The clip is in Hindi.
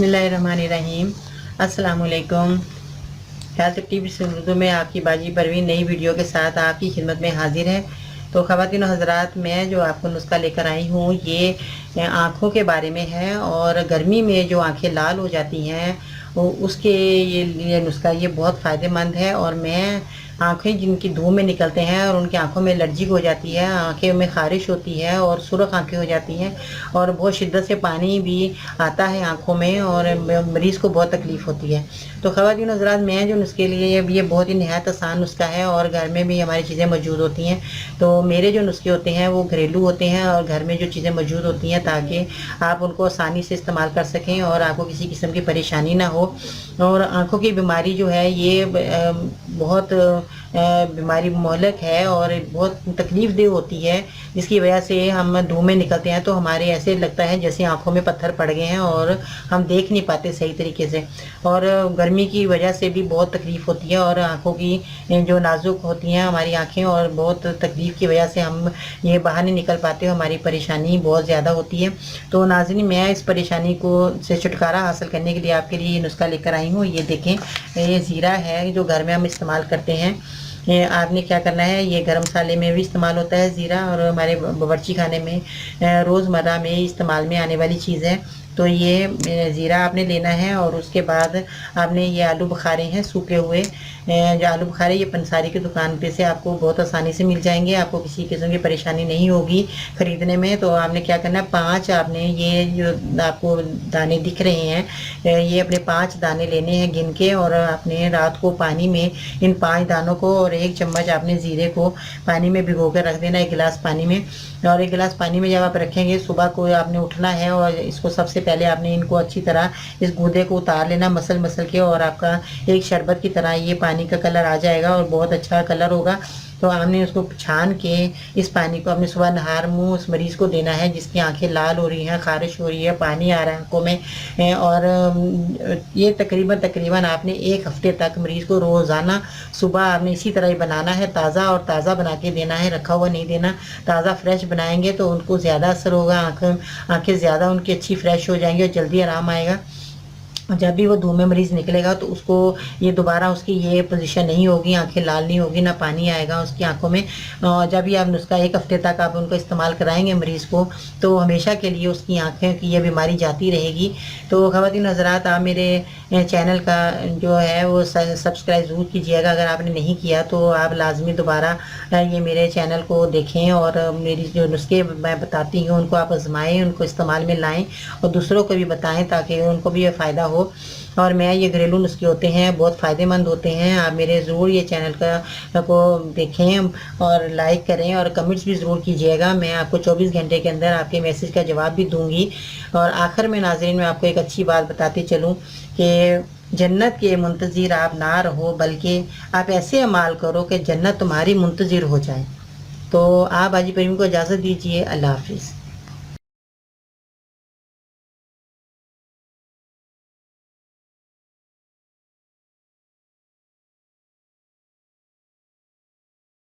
बिस्मिल्लाहिर्रहमानिर्रहीम। अस्सलाम वालेकुम। हेल्थ टिप्स उर्दू में आपकी बाजी परवीन नई वीडियो के साथ आपकी खिदमत में हाजिर है। तो ख़वातीन हज़रात, मैं जो आपको नुस्खा लेकर आई हूँ ये आँखों के बारे में है और गर्मी में जो आँखें लाल हो जाती हैं उसके ये नुस्खा ये बहुत फ़ायदेमंद है। और मैं आँखें जिनकी धूप में निकलते हैं और उनकी आँखों में एलर्जी हो जाती है, आँखें में ख़ारिश होती है और सुर्ख आँखें हो जाती हैं और बहुत शिद्दत से पानी भी आता है आँखों में और मरीज़ को बहुत तकलीफ़ होती है। तो ख़वातीन हज़रात, मैं जो नुस्खे लिए ये बहुत ही निहायत आसान नुस्खा है और घर में भी हमारी चीज़ें मौजूद होती हैं। तो मेरे जो नुस्खे होते हैं वो घरेलू होते हैं और घर में जो चीज़ें मौजूद होती हैं ताकि आप उनको आसानी से इस्तेमाल कर सकें और आपको किसी किस्म की परेशानी ना हो। और आँखों की बीमारी जो है ये बहुत बीमारी मोहलक है और बहुत तकलीफ़ देह होती है, जिसकी वजह से हम धूप में निकलते हैं तो हमारे ऐसे लगता है जैसे आँखों में पत्थर पड़ गए हैं और हम देख नहीं पाते सही तरीके से। और गर्मी की वजह से भी बहुत तकलीफ़ होती है और आँखों की जो नाजुक होती हैं हमारी आँखें और बहुत तकलीफ़ की वजह से हम ये बाहर नहीं निकल पाते, हमारी परेशानी बहुत ज़्यादा होती है। तो नाज़रीन, मैं इस परेशानी को से छुटकारा हासिल करने के लिए आपके लिए ये नुस्खा लेकर आई हूँ। ये देखें, ये ज़ीरा है जो घर में हम इस्तेमाल करते हैं। आपने क्या करना है, ये गरम मसाले में भी इस्तेमाल होता है ज़ीरा और हमारे बावर्ची खाने में रोज़मर्रा में इस्तेमाल में आने वाली चीज़ है। तो ये ज़ीरा आपने लेना है और उसके बाद आपने ये आलू बुखारे हैं सूखे हुए, जो आलू बुखारे ये पंसारी की दुकान पे से आपको बहुत आसानी से मिल जाएंगे, आपको किसी किस्म की परेशानी नहीं होगी ख़रीदने में। तो आपने क्या करना है, 5 आपने ये जो आपको दाने दिख रहे हैं ये अपने 5 दाने लेने हैं गिन के और आपने रात को पानी में इन 5 दानों को और 1 चम्मच आपने ज़ीरे को पानी में भिगो कर रख देना, 1 गिलास पानी में। और 1 गिलास पानी में जब आप रखेंगे सुबह को आपने उठना है और इसको सबसे पहले आपने इनको अच्छी तरह इस गूदे को उतार लेना मसल मसल के और आपका एक शरबत की तरह ये पानी का कलर आ जाएगा और बहुत अच्छा कलर होगा। तो आपने उसको छान के इस पानी को अपने सुबह नहार मुँह उस मरीज़ को देना है जिसकी आंखें लाल हो रही हैं, ख़ारिश हो रही है, पानी आ रहा है आंखों में। और ये तकरीबन आपने 1 हफ़्ते तक मरीज़ को रोज़ाना सुबह आपने इसी तरह ही बनाना है, ताज़ा बना के देना है, रखा हुआ नहीं देना। ताज़ा फ्रेश बनाएंगे तो उनको ज़्यादा असर होगा, आँखें ज़्यादा उनकी अच्छी फ्रेश हो जाएंगी और जल्दी आराम आएगा। जब भी वो धूप में मरीज़ निकलेगा तो उसको ये दोबारा उसकी ये पोजीशन नहीं होगी, आंखें लाल नहीं होगी, ना पानी आएगा उसकी आंखों में। जब भी आप नुस्खा 1 हफ़्ते तक आप उनको इस्तेमाल कराएंगे मरीज़ को तो हमेशा के लिए उसकी आंखें की ये बीमारी जाती रहेगी। तो ख़वातीन हज़रात, आप मेरे चैनल का जो है वो सब्सक्राइब ज़रूर कीजिएगा। अगर आपने नहीं किया तो आप लाजमी दोबारा ये मेरे चैनल को देखें और मेरी जो नुस्खे मैं बताती हूँ उनको आप आजमाएँ, उनको इस्तेमाल में लाएँ और दूसरों को भी बताएँ ताकि उनको भी ये फ़ायदा हो। और मैं ये घरेलू नुस्खे होते हैं बहुत फ़ायदेमंद होते हैं। आप मेरे ज़रूर ये चैनल को देखें और लाइक करें और कमेंट्स भी ज़रूर कीजिएगा। मैं आपको 24 घंटे के अंदर आपके मैसेज का जवाब भी दूंगी। और आखिर में नाज़रीन, मैं आपको एक अच्छी बात बताती चलूँ कि जन्नत के मुंतज़िर आप ना रहो, बल्कि आप ऐसे अमाल करो कि जन्नत तुम्हारी मुंतज़िर हो जाए। तो आप बाजी प्रेमी को इजाज़त दीजिए। अल्लाह हाफ़िज़।